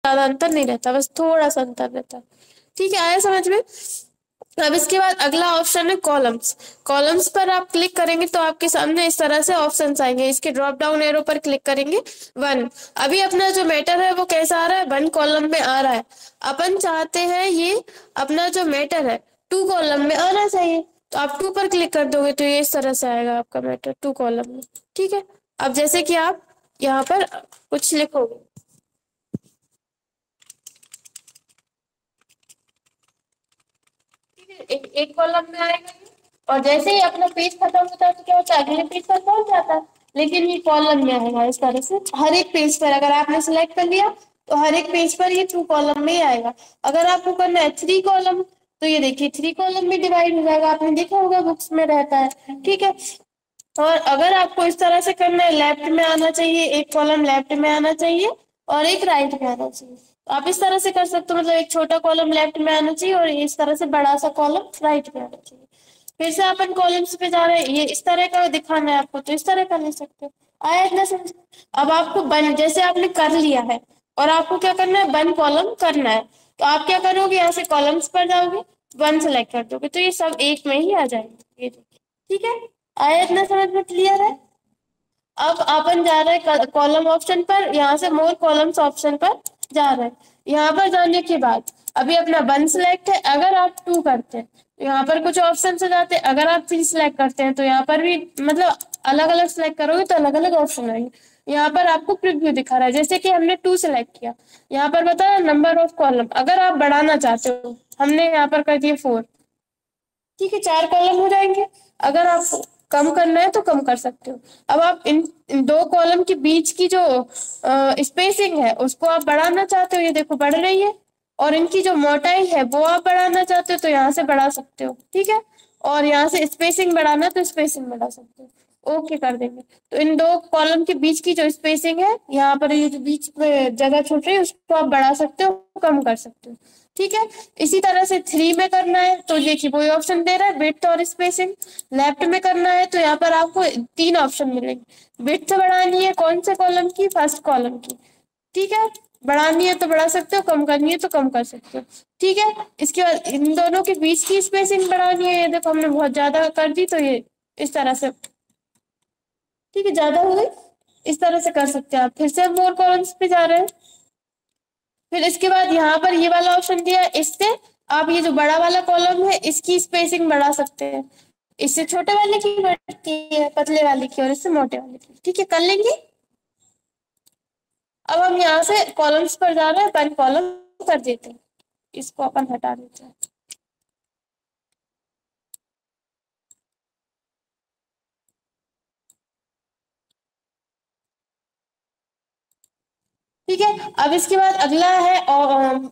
ज्यादा अंतर नहीं रहता, बस थोड़ा सा अंतर रहता है। ठीक है, आया समझ में? अब इसके बाद अगला ऑप्शन है कॉलम्स। कॉलम्स पर आप क्लिक करेंगे तो आपके सामने इस तरह से ऑप्शंस आएंगे। इसके ड्रॉप डाउन एरो पर क्लिक करेंगे, वन। अभी अपना जो मैटर है वो कैसा आ रहा है, वन कॉलम में आ रहा है। अपन चाहते हैं ये अपना जो मैटर है टू कॉलम में आना चाहिए, तो आप टू पर क्लिक कर दोगे तो ये इस तरह से आएगा आपका मैटर टू कॉलम में। ठीक है, अब जैसे कि आप यहाँ पर कुछ लिखोगे, एक कॉलम में आएगा ये, और जैसे ही अपना पेज खत्म होता है तो क्या होता है, अगले पेज पर पहुंच जाता है। लेकिन ये कॉलम में आएगा इस तरह से हर एक पेज पर। अगर आपने सिलेक्ट कर लिया तो हर एक पेज पर ये टू कॉलम में ही आएगा। अगर आपको करना है थ्री कॉलम, तो ये देखिए थ्री कॉलम में डिवाइड हो जाएगा, आपने देखा होगा बुक्स में रहता है। ठीक है, और अगर आपको इस तरह से करना है, लेफ्ट में आना चाहिए, एक कॉलम लेफ्ट में आना चाहिए और एक राइट में आना चाहिए, तो आप इस तरह से कर सकते हो। मतलब एक छोटा कॉलम लेफ्ट में आना चाहिए और इस तरह से बड़ा सा कॉलम राइट में आना चाहिए। फिर से अपन कॉलम्स पे जा रहे हैं, ये इस तरह का दिखाना है आपको तो इस तरह का ले सकते हो। आया इतना समझ? अब आपको बन जैसे आपने कर लिया है और आपको क्या करना है, वन कॉलम करना है, तो आप क्या करोगे, यहाँ से कॉलम्स पर जाओगे, वन सेलेक्ट कर दोगे तो ये सब एक में ही आ जाएंगे, ये देखिए। ठीक है, आया इतना समझ में क्लियर है? अब अपन जा रहे हैं कॉलम ऑप्शन पर, यहाँ से मोर कॉलम्स ऑप्शन पर जा रहे हैं। यहाँ पर जाने के बाद अभी अपना वन सिलेक्ट है, अगर आप टू करते हैं तो यहाँ पर कुछ ऑप्शन से जाते हैं, अगर आप थ्री सिलेक्ट करते हैं तो यहाँ पर भी मतलब अलग अलग सिलेक्ट करोगे तो अलग अलग ऑप्शन आएंगे। यहाँ पर आपको प्रीव्यू दिखा रहा है, जैसे कि हमने टू सिलेक्ट किया, यहाँ पर बताया नंबर ऑफ कॉलम, अगर आप बढ़ाना चाहते हो हमने यहाँ पर कर दिए फोर। ठीक है, चार कॉलम हो जाएंगे। अगर आप कम करना है तो कम कर सकते हो। अब आप इन दो कॉलम के बीच की जो स्पेसिंग है उसको आप बढ़ाना चाहते हो, ये देखो बढ़ रही है। और इनकी जो मोटाई है वो आप बढ़ाना चाहते हो तो यहाँ से बढ़ा सकते हो। ठीक है, और यहाँ से स्पेसिंग बढ़ाना तो स्पेसिंग बढ़ा सकते हो। ओके कर देंगे, तो इन दो कॉलम के बीच की जो स्पेसिंग है, यहाँ पर ये जो बीच में जगह छूट रही है उसको आप बढ़ा सकते हो, कम कर सकते हो। ठीक है, इसी तरह से थ्री में करना है तो देखिए वही ऑप्शन दे रहा है, विड्थ और स्पेसिंग। लेफ्ट में करना है तो यहाँ पर आपको तीन ऑप्शन मिलेंगे। विड्थ बढ़ानी है कौन से कॉलम की, फर्स्ट कॉलम की। ठीक है, बढ़ानी है तो बढ़ा सकते हो, कम करनी है तो कम कर सकते हो। ठीक है, इसके बाद इन दोनों के बीच की स्पेसिंग बढ़ानी है, ये देखो हमने बहुत ज्यादा कर दी तो ये इस तरह से, ठीक है ज्यादा हो गई, इस तरह से कर सकते हैं आप। फिर से मोर कॉलम्स पे जा रहे हैं, फिर इसके बाद यहाँ पर ये वाला ऑप्शन दिया है, इससे आप ये जो बड़ा वाला कॉलम है इसकी स्पेसिंग बढ़ा सकते हैं। इससे छोटे वाले की बढ़ती है, पतले वाले की, और इससे मोटे वाले की। ठीक है, कर लेंगे। अब हम यहाँ से कॉलम्स पर जा रहे हैं, वन कॉलम कर देते हैं, इसको अपन हटा देते हैं। ठीक है, अब इसके बाद अगला है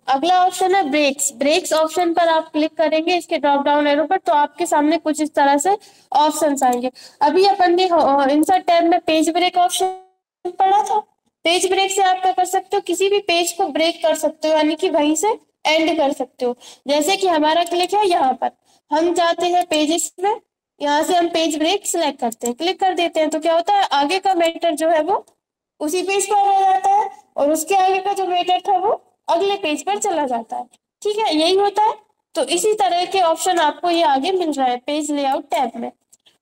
अगला ऑप्शन है ब्रेक्स। ब्रेक्स ऑप्शन पर आप क्लिक करेंगे इसके ड्रॉप डाउन एरो पर, तो आपके सामने कुछ इस तरह से ऑप्शंस आएंगे। अभी अपन ने इंसर्ट टैब में पेज ब्रेक ऑप्शन पढ़ा था। पेज ब्रेक से आप क्या कर सकते हो, किसी भी पेज को ब्रेक कर सकते हो, यानी कि वहीं से एंड कर सकते हो। जैसे कि हमारा क्लिक है यहाँ पर, हम जाते हैं पेजेस में, यहाँ से हम पेज ब्रेक सिलेक्ट करते हैं, क्लिक कर देते हैं, तो क्या होता है आगे का मैटर जो है वो उसी पेज पर रह जाता है और उसके आगे का जो मैटर था वो अगले पेज पर चला जाता है। ठीक है, यही होता है। तो इसी तरह के ऑप्शन आपको ये आगे मिल रहा है पेज लेआउट टैब में।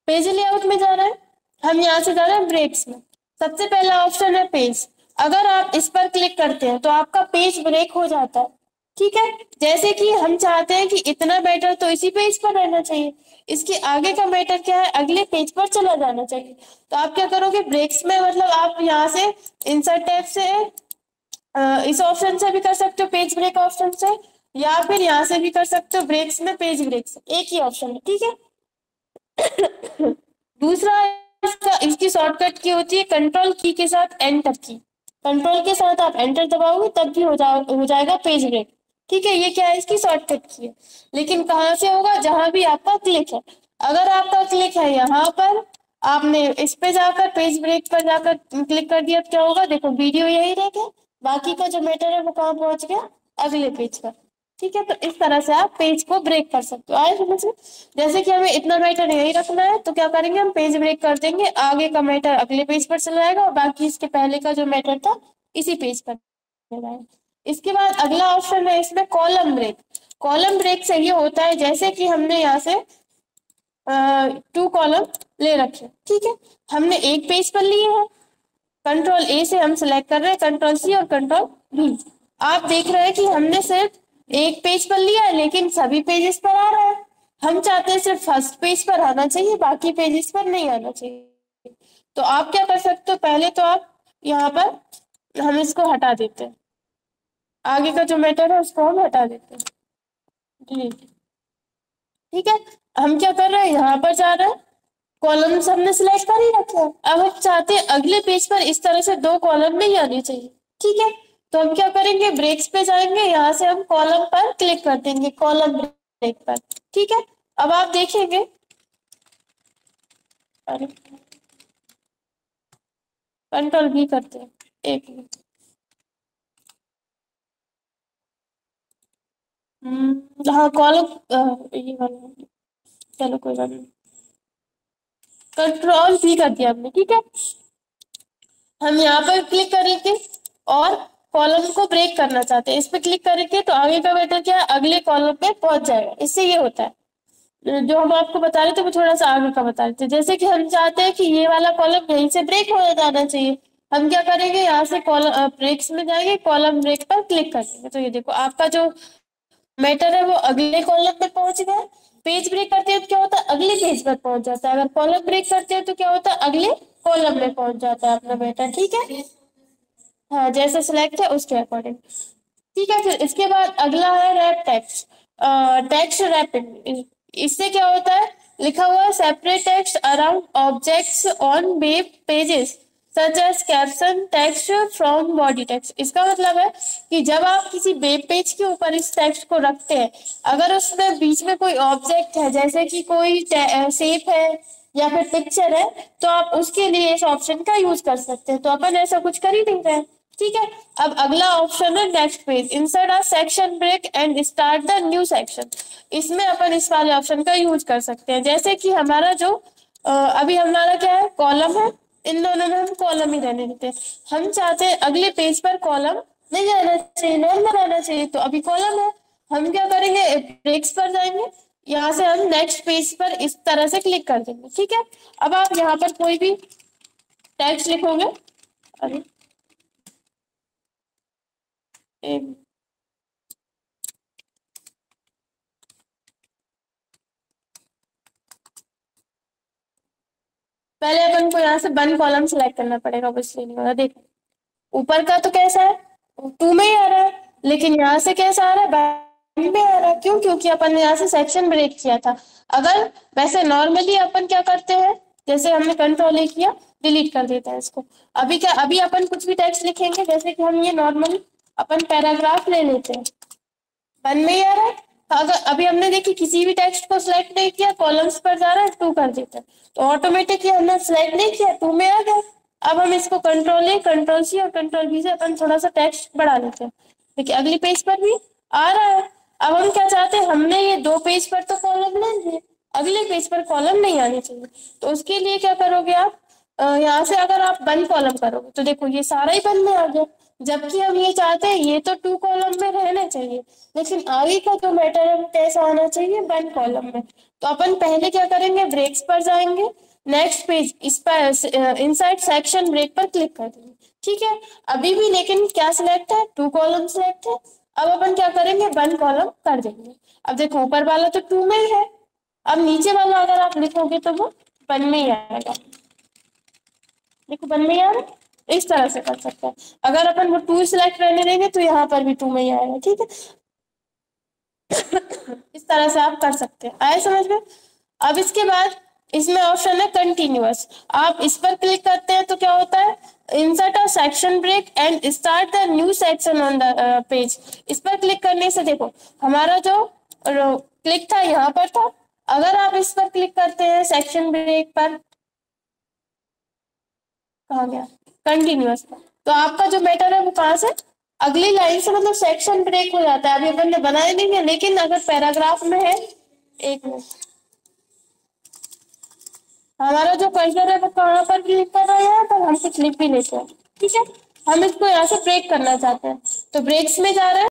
पेज लेआउट में जाना है, हम यहाँ से जा रहे हैं ब्रेक्स में। सबसे पहला ऑप्शन है पेज, अगर आप इस पर क्लिक करते हैं तो आपका पेज ब्रेक हो जाता है। ठीक है, जैसे कि हम चाहते हैं कि इतना मैटर तो इसी पेज पर रहना चाहिए, इसके आगे का मैटर क्या है अगले पेज पर चला जाना चाहिए, तो आप क्या करोगे ब्रेक्स में, मतलब आप यहाँ से इंसर्ट टैब से इस ऑप्शन से भी कर सकते हो पेज ब्रेक ऑप्शन से, या फिर यहाँ से भी कर सकते हो ब्रेक्स में पेज ब्रेक से, एक ही ऑप्शन है। ठीक है, दूसरा इसकी शॉर्टकट की होती है कंट्रोल की के साथ एंटर की। कंट्रोल के साथ आप एंटर दबाओगे तब भी हो जाएगा पेज ब्रेक। ठीक है, ये क्या है, इसकी शॉर्टकट की है। लेकिन कहाँ से होगा, जहां भी आपका क्लिक है। अगर आपका क्लिक है यहाँ पर, आपने इस पे जाकर पेज ब्रेक पर जाकर क्लिक कर दिया, क्या होगा देखो वीडियो यही रह गया, बाकी का जो मैटर है वो कहाँ पहुंच गया, अगले पेज पर। ठीक है, तो इस तरह से आप पेज को ब्रेक कर सकते हो। आए समझ में? जैसे कि हमें इतना मैटर यही रखना है तो क्या करेंगे, हम पेज ब्रेक कर देंगे, आगे का मैटर अगले पेज पर चला जाएगा और बाकी इसके पहले का जो मैटर था इसी पेज पर चला जाएगा। इसके बाद अगला ऑप्शन है इसमें कॉलम ब्रेक। कॉलम ब्रेक से ये होता है जैसे कि हमने यहाँ से 2 कॉलम ले रखे, ठीक है, हमने एक पेज पर लिए हैं, कंट्रोल ए से हम सिलेक्ट कर रहे हैं, कंट्रोल सी और कंट्रोल वी। आप देख रहे हैं कि हमने सिर्फ एक पेज पर लिया है लेकिन सभी पेजेस पर आ रहा है। हम चाहते हैं सिर्फ फर्स्ट पेज पर आना चाहिए, बाकी पेजेस पर नहीं आना चाहिए। तो आप क्या कर सकते हो, पहले तो आप यहाँ पर हम इसको हटा देते हैं, आगे का जो मैटर है उसको हम हटा देते हैं, डिलीट। ठीक है, हम क्या कर रहे हैं, यहाँ पर जा रहे हैं, कॉलम्स हमने सिलेक्ट कर ही रखे हैं। अब हम चाहते हैं अगले पेज पर इस तरह से 2 कॉलम नहीं आनी चाहिए, ठीक है, तो हम क्या करेंगे, ब्रेक्स पे जाएंगे, यहाँ से हम कॉलम पर क्लिक कर देंगे, कॉलम ब्रेक पर, ठीक है। अब आप देखेंगे, अरे कंट्रोल भी करते हैं, एक मिनट, हाँ कॉलम ये वाला, चलो कोई बात नहीं, कंट्रोल भी कर दिया हमने, ठीक है। हम यहाँ पर क्लिक करेंगे और कॉलम को ब्रेक करना चाहते हैं, इस पे क्लिक करेंगे तो आगे का बेटर क्या है, अगले कॉलम पे पहुंच जाएगा। इससे ये होता है, जो हम आपको बता रहे थे वो थोड़ा सा आगे का बता रहे थे। जैसे कि हम चाहते हैं कि ये वाला कॉलम यहीं से ब्रेक हो जाना चाहिए, हम क्या करेंगे, यहाँ से कॉलम ब्रेक्स में जाएंगे, कॉलम ब्रेक पर क्लिक कर देंगे, तो ये देखो आपका जो मैटर है वो अगले कॉलम पे पहुंच गया। पेज ब्रेक करते हैं तो क्या होता है, अगले पेज पर पहुंच जाता है। अगर कॉलम ब्रेक करते हैं तो क्या होता है, अगले कॉलम में पहुंच जाता है अपना मैटर, ठीक है। हाँ जैसे सिलेक्ट है उसके अकॉर्डिंग, ठीक है। फिर इसके बाद अगला है रैप टेक्स्ट, टेक्स्ट रैपिंग। इससे क्या होता है, लिखा हुआ है separate text around objects on web pages such as caption text from body text. इसका मतलब है कि जब आप किसी वेब पेज के ऊपर इस टेक्स्ट को रखते हैं, अगर उसमें बीच में कोई ऑब्जेक्ट है जैसे कि कोई शेप है या फिर पिक्चर है, तो आप उसके लिए इस ऑप्शन का यूज कर सकते हैं। तो अपन ऐसा कुछ कर ही नहीं रहे, ठीक है। अब अगला ऑप्शन है next page, insert a section break and start the new section. इसमें अपन इस वाले ऑप्शन का यूज कर सकते हैं, जैसे कि हमारा जो अभी हमारा क्या है, कॉलम है, इन दोनों में हम कॉलम ही रहने देते हैं। हम चाहते हैं अगले पेज पर कॉलम नहीं रहना चाहिए, नॉर्मल रहना चाहिए, तो अभी कॉलम है, हम क्या करेंगे, ब्रेक्स पर जाएंगे, यहाँ से हम नेक्स्ट पेज पर इस तरह से क्लिक कर देंगे, ठीक है। अब आप यहाँ पर कोई भी टेक्स्ट लिखोगे, अरे एक पहले अपन को यहाँ से वन कॉलम सेलेक्ट करना पड़ेगा, वो इसलिए नहीं हो रहा। देखो ऊपर का तो कैसा है, 2 में ही आ रहा है, लेकिन यहाँ से कैसा आ रहा है, 1 में आ रहा है। क्यों, क्योंकि अपन ने यहाँ से सेक्शन ब्रेक किया था। अगर वैसे नॉर्मली अपन क्या करते हैं, जैसे हमने कंट्रोल ए किया, डिलीट कर देता है इसको। अभी क्या, अभी अपन कुछ भी टेक्स्ट लिखेंगे, जैसे कि हम ये नॉर्मल अपन पैराग्राफ ले लेते हैं, 1 में ही आ रहा है। तो अगर अभी हमने देखी किसी भी टेक्स्ट को सिलेक्ट नहीं किया, कॉलम्स पर जा रहा है, 2 कर देता है, तो ऑटोमेटिकली हमने सिलेक्ट नहीं किया, 2 में आ गया। अब हम इसको कंट्रोल ए, कंट्रोल सी और कंट्रोल वी से अपन थोड़ा सा टेक्स्ट बढ़ा लेते हैं, देखिए अगली पेज पर भी आ रहा है। अब हम क्या चाहते हैं, हमने ये 2 पेज पर तो कॉलम लेंगे, अगले पेज पर कॉलम नहीं आनी चाहिए। तो उसके लिए क्या करोगे आप, यहाँ से अगर आप 1 कॉलम करोगे तो देखो ये सारा ही 1 में आ गया, जबकि हम ये चाहते हैं ये तो 2 कॉलम में रहना चाहिए, लेकिन आगे का जो मैटर है वो कैसा आना चाहिए, 1 कॉलम में। तो अपन पहले क्या करेंगे, ब्रेक्स पर जाएंगे, नेक्स्ट पेज इस पर इनसाइड सेक्शन ब्रेक पर क्लिक कर देंगे, ठीक है। अभी भी लेकिन क्या सिलेक्ट है, 2 कॉलम सिलेक्ट है। अब अपन क्या करेंगे, 1 कॉलम कर देंगे। अब देखो ऊपर वाला तो 2 में ही है, अब नीचे वाला अगर आप लिखोगे तो वो 1 में ही आएगा, देखो 1 में ही आ रहा है। इस तरह से कर सकते हैं। अगर अपन वो 2 सिलेक्ट रहने देंगे तो यहाँ पर भी 2 में ही आएगा, ठीक है। इस तरह से आप कर सकते हैं, आए समझ में। अब इसके बाद इसमें ऑप्शन है कंटिन्यूअस, आप इस पर क्लिक करते हैं तो क्या होता है, insert a section break and start the new section on the page. इस पर क्लिक करने से देखो हमारा जो क्लिक था यहाँ पर था, अगर आप इस पर क्लिक करते हैं सेक्शन ब्रेक पर, कहा गया, कंटिन्यूअस पर, तो आपका जो मैटर है वो कहाँ से, अगली लाइन से, मतलब सेक्शन ब्रेक हो जाता है। अभी अपन ने बनाया नहीं है, लेकिन अगर पैराग्राफ में है, एक मिनट, हमारा जो कर्सर है वो कहाँ पर क्लिक कर रहा है, यहाँ पर हम कुछ लिख भी लेते हैं, ठीक है। हम इसको यहाँ से ब्रेक करना चाहते हैं, तो ब्रेक्स में जा रहा है।